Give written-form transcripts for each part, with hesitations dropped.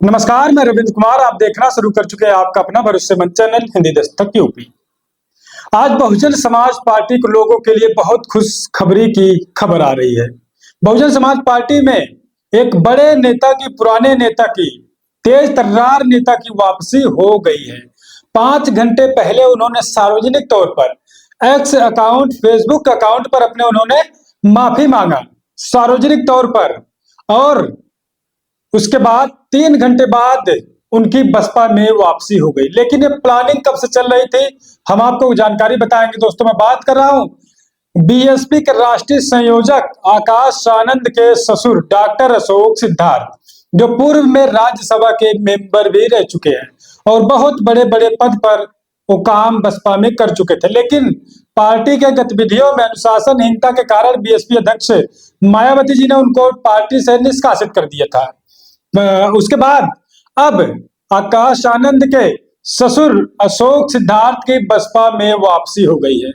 नमस्कार, मैं रविंद्र कुमार। आप देखना शुरू कर चुके हैं आपका अपना भरोसेमंद चैनल हिंदी दस्तक यूपी। आज बहुजन समाज पार्टी के लोगों के लिए बहुत खुशखबरी की खबर आ रही है। बहुजन समाज पार्टी में एक बड़े नेता की, पुराने नेता की, तेज तर्रार नेता की वापसी हो गई है। 5 घंटे पहले उन्होंने सार्वजनिक तौर पर एक्स अकाउंट, फेसबुक अकाउंट पर अपने उन्होंने माफी मांगा सार्वजनिक तौर पर। और उसके बाद 3 घंटे बाद उनकी बसपा में वापसी हो गई। लेकिन ये प्लानिंग कब से चल रही थी, हम आपको जानकारी बताएंगे। दोस्तों, मैं बात कर रहा हूं बीएसपी के राष्ट्रीय संयोजक आकाश आनंद के ससुर डॉक्टर अशोक सिद्धार्थ, जो पूर्व में राज्यसभा के मेंबर भी रह चुके हैं और बहुत बड़े बड़े पद पर वो काम बसपा में कर चुके थे। लेकिन पार्टी के गतिविधियों में अनुशासनहीनता के कारण बीएसपी अध्यक्ष मायावती जी ने उनको पार्टी से निष्कासित कर दिया था। उसके बाद अब आकाश आनंद के ससुर अशोक सिद्धार्थ की बसपा में वापसी हो गई है।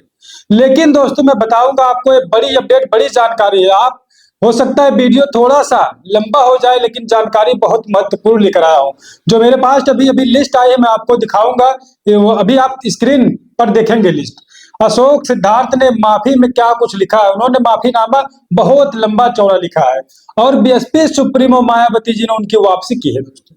लेकिन दोस्तों, मैं बताऊंगा आपको एक बड़ी अपडेट, बड़ी जानकारी है। आप हो सकता है वीडियो थोड़ा सा लंबा हो जाए, लेकिन जानकारी बहुत महत्वपूर्ण लेकर आया हूं। जो मेरे पास अभी अभी लिस्ट आई है, मैं आपको दिखाऊंगा। वो अभी आप स्क्रीन पर देखेंगे लिस्ट। अशोक सिद्धार्थ ने माफी में क्या कुछ लिखा है, उन्होंने माफीनामा बहुत लंबा चौड़ा लिखा है और बीएसपी सुप्रीमो मायावती जी ने उनकी वापसी की है। दोस्तों,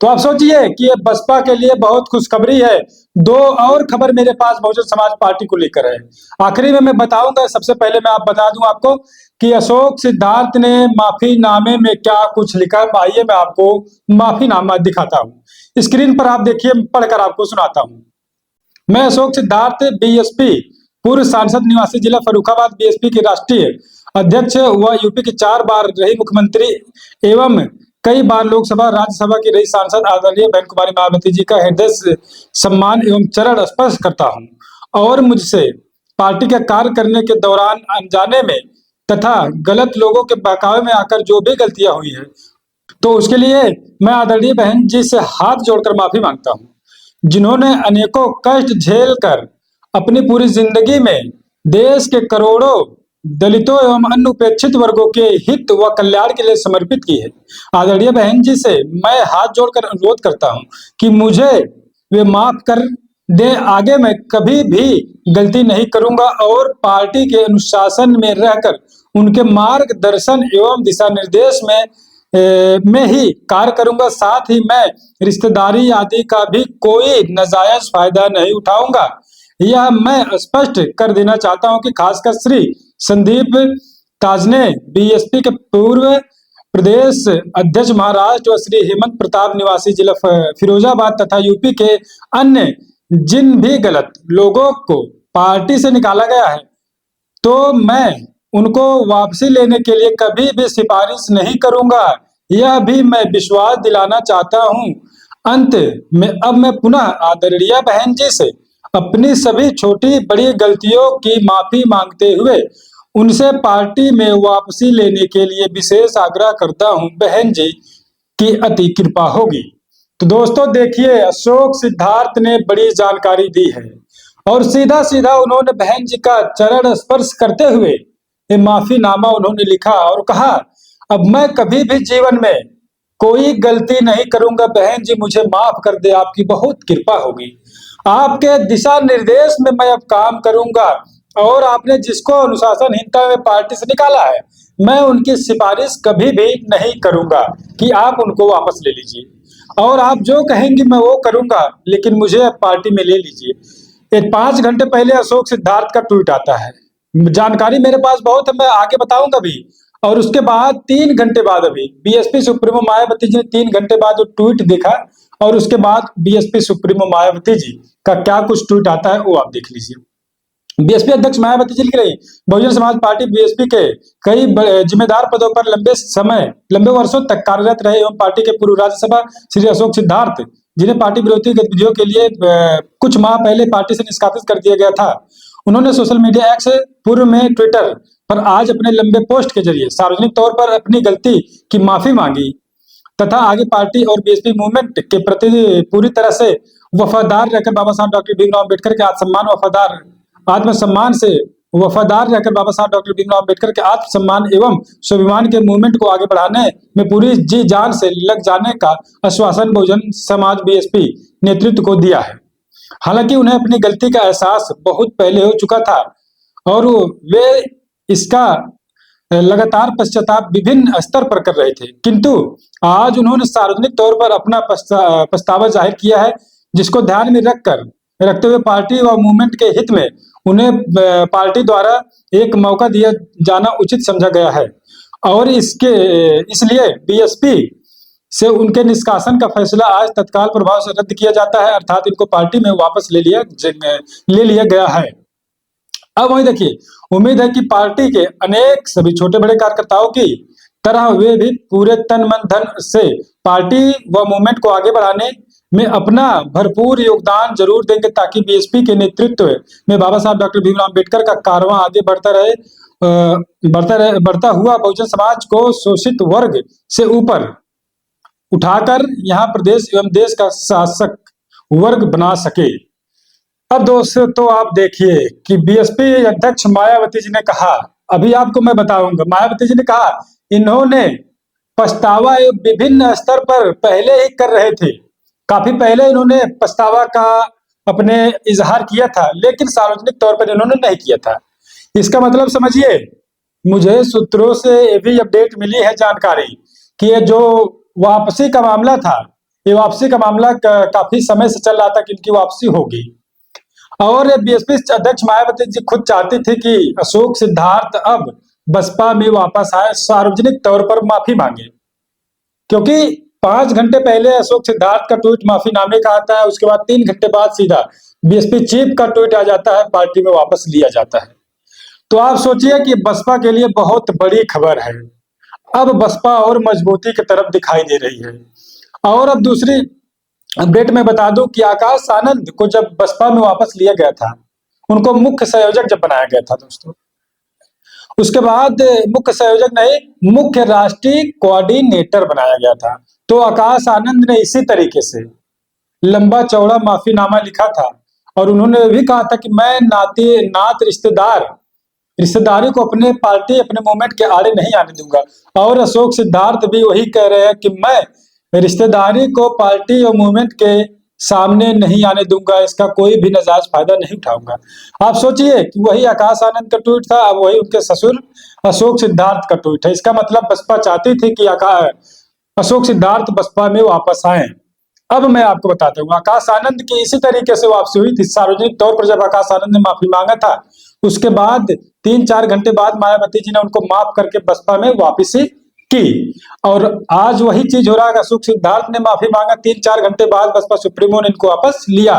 तो आप सोचिए कि ये बसपा के लिए बहुत खुशखबरी है। दो और खबर मेरे पास बहुजन समाज पार्टी को लेकर है। आखिरी में मैं बताऊंगा। सबसे पहले मैं बता दूं आपको कि अशोक सिद्धार्थ ने माफीनामे में क्या कुछ लिखा। आइए मैं आपको माफीनामा दिखाता हूं। स्क्रीन पर आप देखिए, पढ़कर आपको सुनाता हूं। मैं अशोक सिद्धार्थ, बीएसपी पूर्व सांसद, निवासी जिला फर्रुखाबाद, बीएसपी के राष्ट्रीय अध्यक्ष व यूपी की 4 बार रही मुख्यमंत्री एवं कई बार लोकसभा राज्यसभा की रही सांसद आदरणीय बहन कुमारी मायावती जी का हृदय से सम्मान एवं चरण स्पर्श करता हूं और मुझसे पार्टी का कार्य करने के दौरान अनजाने में तथा गलत लोगों के बहकावे में आकर जो भी गलतियां हुई है, तो उसके लिए मैं आदरणीय बहन जी से हाथ जोड़कर माफी मांगता हूं, जिन्होंने अनेकों कष्ट झेल कर अपनी पूरी जिंदगी में देश के करोड़ों दलितों एवं अन्य उपेक्षित वर्गों के हित व कल्याण के लिए समर्पित की है। आदरणीय बहन जी से मैं हाथ जोड़कर अनुरोध करता हूं कि मुझे वे माफ कर दे। आगे मैं कभी भी गलती नहीं करूंगा और पार्टी के अनुशासन में रहकर उनके मार्गदर्शन एवं दिशा निर्देश में ही कार्य करूंगा। साथ ही मैं रिश्तेदारी आदि का भी कोई नाजायज फायदा नहीं उठाऊंगा। यह मैं स्पष्ट कर देना चाहता हूं कि खासकर श्री संदीप ताजने, बीएसपी के पूर्व प्रदेश अध्यक्ष महाराष्ट्र, व श्री हेमंत प्रताप, निवासी जिला फिरोजाबाद, तथा यूपी के अन्य जिन भी गलत लोगों को पार्टी से निकाला गया है, तो मैं उनको वापसी लेने के लिए कभी भी सिफारिश नहीं करूंगा। यह भी मैं विश्वास दिलाना चाहता हूं। अंत में अब मैं पुनः आदरणीय बहन जी से अपनी सभी छोटी बड़ी गलतियों की माफी मांगते हुए उनसे पार्टी में वापसी लेने के लिए विशेष आग्रह करता हूं। बहन जी की अति कृपा होगी। तो दोस्तों देखिए, अशोक सिद्धार्थ ने बड़ी जानकारी दी है और सीधा सीधा उन्होंने बहन जी का चरण स्पर्श करते हुए ये माफीनामा उन्होंने लिखा और कहा, अब मैं कभी भी जीवन में कोई गलती नहीं करूंगा। बहन जी मुझे माफ कर दे, आपकी बहुत कृपा होगी। आपके दिशा निर्देश में मैं अब काम करूंगा और आपने जिसको अनुशासनहीनता में पार्टी से निकाला है, मैं उनकी सिफारिश कभी भी नहीं करूंगा कि आप उनको वापस ले लीजिए और आप जो कहेंगी मैं वो करूंगा, लेकिन मुझे पार्टी में ले लीजिए। 5 घंटे पहले अशोक सिद्धार्थ का ट्वीट आता है। जानकारी मेरे पास बहुत है, मैं आगे बताऊंगा भी। और उसके बाद 3 घंटे बाद अभी बीएसपी सुप्रीमो मायावती जी ने 3 घंटे बाद वो ट्वीट देखा और उसके बाद बीएसपी सुप्रीमो मायावती जी का क्या कुछ ट्वीट आता है वो आप देख लीजिए। बीएसपी अध्यक्ष मायावती जी लिख रही, बहुजन समाज पार्टी बीएसपी के कई जिम्मेदार पदों पर लंबे वर्षों तक कार्यरत रहे एवं पार्टी के पूर्व राज्यसभा श्री अशोक सिद्धार्थ, जिन्हें पार्टी विरोधी गतिविधियों के लिए कुछ माह पहले पार्टी से निष्कासित कर दिया गया था, उन्होंने सोशल मीडिया एक्स, पूर्व में ट्विटर पर आज अपने लंबे पोस्ट के जरिए सार्वजनिक तौर पर अपनी गलती की माफी मांगी तथा आगे पार्टी और बीएसपी मूवमेंट के प्रति पूरी तरह से वफादार रहकर बाबा साहब डॉक्टर भीमराव अम्बेडकर के आत्मसम्मान से वफादार रहकर बाबा साहब डॉक्टर भीमराव अम्बेडकर के आत्मसम्मान एवं स्वाभिमान के मूवमेंट को आगे बढ़ाने में पूरी जी जान से लग जाने का आश्वासन बहुजन समाज बीएसपी नेतृत्व को दिया है। हालांकि उन्हें अपनी गलती का एहसास बहुत पहले हो चुका था और वे इसका लगातार पश्चाताप विभिन्न स्तर पर कर रहे थे, किंतु आज उन्होंने सार्वजनिक तौर पर अपना पछतावा जाहिर किया है, जिसको ध्यान में रखते हुए पार्टी व मूवमेंट के हित में उन्हें पार्टी द्वारा एक मौका दिया जाना उचित समझा गया है और इसलिए बीएसपी से उनके निष्कासन का फैसला आज तत्काल प्रभाव से रद्द किया जाता है, अर्थात इनको पार्टी में वापस ले लिया गया है। अब वही देखिए, उम्मीद है कि पार्टी के अनेक सभी छोटे बड़े कार्यकर्ताओं की तरह वे भी पूरे तन मन धन से पार्टी व मूवमेंट को आगे बढ़ाने में अपना भरपूर योगदान जरूर देंगे, ताकि बीएसपी के नेतृत्व में बाबा साहब डॉक्टर भीमराव अम्बेडकर का कारवां आगे बढ़ता हुआ बहुजन समाज को शोषित वर्ग से ऊपर उठाकर यहाँ प्रदेश एवं देश का शासक वर्ग बना सके। अब दोस्तों आप देखिए कि बीएसपी अध्यक्ष मायावती जी ने कहा, अभी आपको मैं बताऊंगा, मायावती जी ने कहा इन्होंने पछतावा विभिन्न स्तर पर पहले ही कर रहे थे, काफी पहले इन्होंने पछतावा का अपने इजहार किया था, लेकिन सार्वजनिक तौर पर इन्होंने नहीं किया था। इसका मतलब समझिए, मुझे सूत्रों से ये भी अपडेट मिली है जानकारी कि ये जो वापसी का मामला था, ये वापसी का मामला काफी समय से चल रहा था कि इनकी वापसी होगी और बीएसपी अध्यक्ष मायावती जी खुद चाहती थी कि अशोक सिद्धार्थ अब बसपा में वापस आए, सार्वजनिक तौर पर माफी मांगे, क्योंकि 5 घंटे पहले अशोक सिद्धार्थ का ट्वीट माफीनामे का आता है, उसके बाद 3 घंटे बाद सीधा बीएसपी चीफ का ट्वीट आ जाता है, पार्टी में वापस लिया जाता है। तो आप सोचिए कि बसपा के लिए बहुत बड़ी खबर है, अब बसपा और मजबूती की तरफ दिखाई दे रही है। और अब दूसरी अपडेट में बता दूं कि आकाश आनंद को जब बसपा में वापस लिया गया था, उनको मुख्य संयोजक जब बनाया गया था दोस्तों, उसके बाद मुख्य संयोजक नहीं, मुख्य राष्ट्रीय कोऑर्डिनेटर बनाया गया था। तो आकाश आनंद ने इसी तरीके से लंबा चौड़ा माफीनामा लिखा था और उन्होंने भी कहा था कि मैं नात रिश्तेदारी को अपने पार्टी अपने मूवमेंट के आड़े नहीं आने दूंगा। और अशोक सिद्धार्थ भी वही कह रहे हैं कि मैं रिश्तेदारी को पार्टी और मूवमेंट के सामने नहीं आने दूंगा, इसका कोई भी नाजायज फायदा नहीं उठाऊंगा। आप सोचिए कि वही आकाश आनंद का ट्वीट था, अब वही उनके ससुर अशोक सिद्धार्थ का ट्वीट है। इसका मतलब बसपा चाहती थी कि अशोक सिद्धार्थ बसपा में वापस आए। अब मैं आपको बताता हूँ, आकाश आनंद की इसी तरीके से वापसी हुई थी। सार्वजनिक तौर पर जब आकाश आनंद ने माफी मांगा था, उसके बाद 3-4 घंटे बाद मायावती जी ने उनको माफ करके बसपा में वापसी की। और आज वही चीज हो रहा है, अशोक सिद्धार्थ ने माफी मांगा, 3-4 घंटे बाद बसपा सुप्रीमो ने इनको वापस लिया।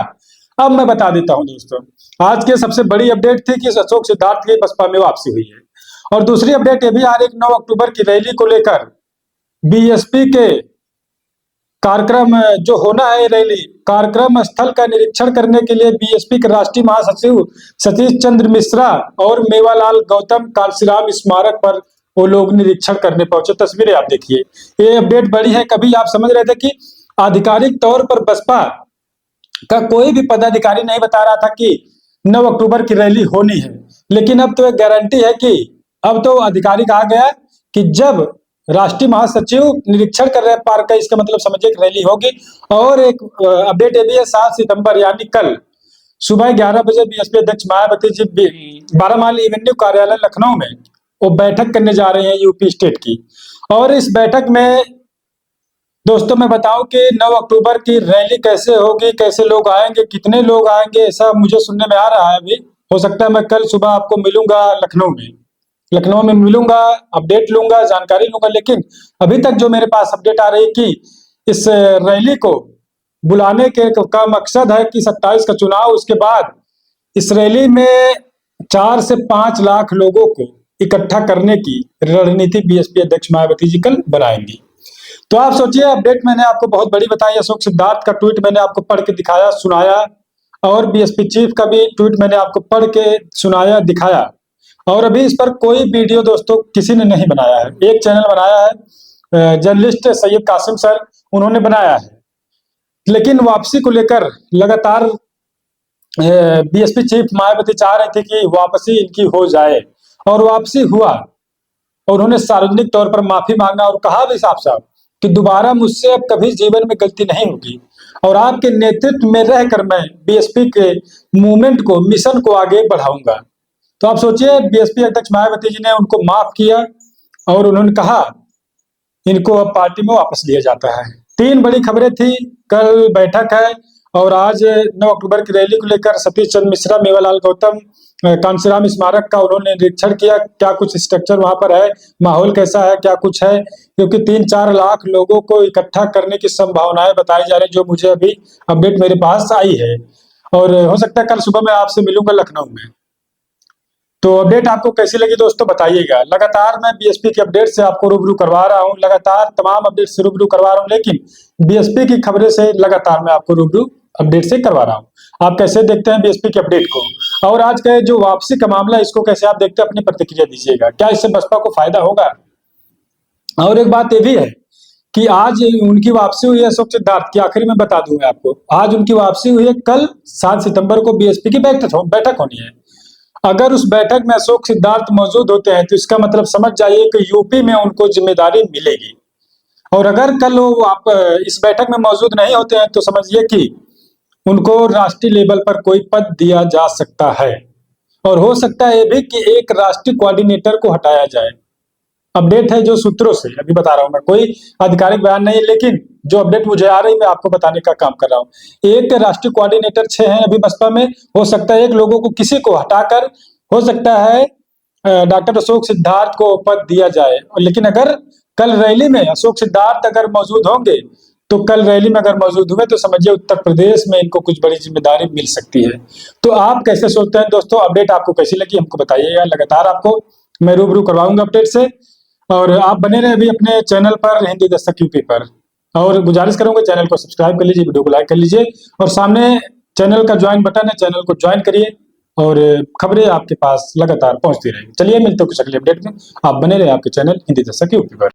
अब मैं बता देता हूं दोस्तों, आज की सबसे बड़ी अपडेट थी कि अशोक सिद्धार्थ की बसपा में वापसी हुई है। और दूसरी अपडेट ये भी आ रही है 9 अक्टूबर की रैली को लेकर बीएसपी के कार्यक्रम जो होना है, रैली कार्यक्रम स्थल का निरीक्षण करने के लिए बीएसपी के राष्ट्रीय महासचिव सतीश चंद्र मिश्रा और मेवालाल गौतम कांशीराम स्मारक पर वो लोग निरीक्षण करने पहुंचे। तस्वीरें आप देखिए, ये अपडेट बड़ी है। कभी आप समझ रहे थे कि आधिकारिक तौर पर बसपा का कोई भी पदाधिकारी नहीं बता रहा था कि 9 अक्टूबर की रैली होनी है, लेकिन अब तो एक गारंटी है कि अब तो आधिकारिक आ गया कि जब राष्ट्रीय महासचिव निरीक्षण कर रहे हैं पार्क का, इसका मतलब समझिए रैली होगी। और एक अपडेट ये भी है, 7 सितंबर यानी कल सुबह 11 बजे बीएसपी अध्यक्ष मायावती जी 12 माइल एवेन्यू कार्यालय लखनऊ में वो बैठक करने जा रहे हैं यूपी स्टेट की। और इस बैठक में दोस्तों मैं बताऊं कि 9 अक्टूबर की रैली कैसे होगी, कैसे लोग आएंगे, कितने लोग आएंगे, ऐसा मुझे सुनने में आ रहा है। अभी हो सकता है मैं कल सुबह आपको मिलूंगा लखनऊ में मिलूंगा, अपडेट लूंगा, जानकारी लूंगा। लेकिन अभी तक जो मेरे पास अपडेट आ रही है कि इस रैली को बुलाने का मकसद है कि 27 का चुनाव, उसके बाद इस रैली में 4 से 5 लाख लोगों को इकट्ठा करने की रणनीति बीएसपी अध्यक्ष मायावती जी कल बनाएंगी। तो आप सोचिए, अपडेट मैंने आपको बहुत बड़ी बताई। अशोक सिद्धार्थ का ट्वीट मैंने आपको पढ़ के दिखाया, सुनाया, और बीएसपी चीफ का भी ट्वीट मैंने आपको पढ़ के सुनाया, दिखाया। और अभी इस पर कोई वीडियो दोस्तों किसी ने नहीं बनाया है। एक चैनल बनाया है, जर्नलिस्ट सैयद कासिम सर, उन्होंने बनाया है। लेकिन वापसी को लेकर लगातार बीएसपी चीफ मायावती चाह रहे थे कि वापसी इनकी हो जाए, और वापसी हुआ। और उन्होंने सार्वजनिक तौर पर माफी मांगा और कहा भी साफ साफ कि दोबारा मुझसे अब कभी जीवन में गलती नहीं होगी, और आपके नेतृत्व में रहकर मैं बीएसपी के मूवमेंट को, मिशन को आगे बढ़ाऊंगा। तो आप सोचिए, बीएसपी अध्यक्ष मायावती जी ने उनको माफ किया और उन्होंने कहा इनको अब पार्टी में वापस लिया जाता है। तीन बड़ी खबरें थी, कल बैठक है और आज 9 अक्टूबर की रैली को लेकर सतीश चंद्र मिश्रा, मेवालाल गौतम, कांशीराम स्मारक का उन्होंने निरीक्षण किया। क्या कुछ स्ट्रक्चर वहां पर है, माहौल कैसा है, क्या कुछ है, क्योंकि 3-4 लाख लोगों को इकट्ठा करने की संभावनाएं बताई जा रही, जो मुझे अभी अपडेट मेरे पास आई है। और हो सकता है कल सुबह मैं आपसे मिलूंगा लखनऊ में। तो अपडेट आपको कैसी लगी दोस्तों बताइएगा। लगातार मैं बीएसपी के अपडेट से आपको रूबरू करवा रहा हूं, लगातार तमाम अपडेट से रूबरू करवा रहा हूं, लेकिन बीएसपी की खबरें से लगातार मैं आपको रूबरू अपडेट से करवा रहा हूं। आप कैसे देखते हैं बीएसपी के अपडेट को, और आज का जो वापसी का मामला है इसको कैसे आप देखते हैं, अपनी प्रतिक्रिया दीजिएगा। क्या इससे बसपा को फायदा होगा? और एक बात ये भी है कि आज उनकी वापसी हुई है अशोक सिद्धार्थ की, आखिरी में बता दूं मैं आपको, आज उनकी वापसी हुई है। कल 7 सितंबर को बीएसपी की बैठक होनी है। अगर उस बैठक में अशोक सिद्धार्थ मौजूद होते हैं तो इसका मतलब समझ जाइए कि यूपी में उनको जिम्मेदारी मिलेगी। और अगर कल वो आप इस बैठक में मौजूद नहीं होते हैं तो समझिए कि उनको राष्ट्रीय लेवल पर कोई पद दिया जा सकता है, और हो सकता है ये भी कि एक राष्ट्रीय कोऑर्डिनेटर को हटाया जाए। अपडेट है जो सूत्रों से अभी बता रहा हूं मैं, कोई आधिकारिक बयान नहीं है, लेकिन जो अपडेट मुझे आ रही मैं आपको बताने का काम कर रहा हूं। एक राष्ट्रीय कोऑर्डिनेटर 6 हैं अभी बसपा में, हो सकता है एक लोगों को, किसी को हटाकर हो सकता है डॉक्टर अशोक सिद्धार्थ को पद दिया जाए। लेकिन अगर कल रैली में अशोक सिद्धार्थ अगर मौजूद होंगे तो कल रैली में अगर मौजूद हुए तो समझिए उत्तर प्रदेश में इनको कुछ बड़ी जिम्मेदारी मिल सकती है। तो आप कैसे सोचते हैं दोस्तों? अपडेट आपको कैसी लगी हमको बताइएगा। लगातार आपको मैं रूबरू करवाऊंगा अपडेट से, और आप बने रहे अभी अपने चैनल पर हिंदी दस्तक यूपी पर, और गुजारिश करूंगा चैनल को सब्सक्राइब कर लीजिए, वीडियो को लाइक कर लीजिए, और सामने चैनल का ज्वाइन बटन है, चैनल को ज्वाइन करिए और खबरें आपके पास लगातार पहुंचती रहेंगी। चलिए मिलते हैं कुछ अगले अपडेट में, आप बने रहे आपके चैनल हिंदी दस्तक यूपी पर।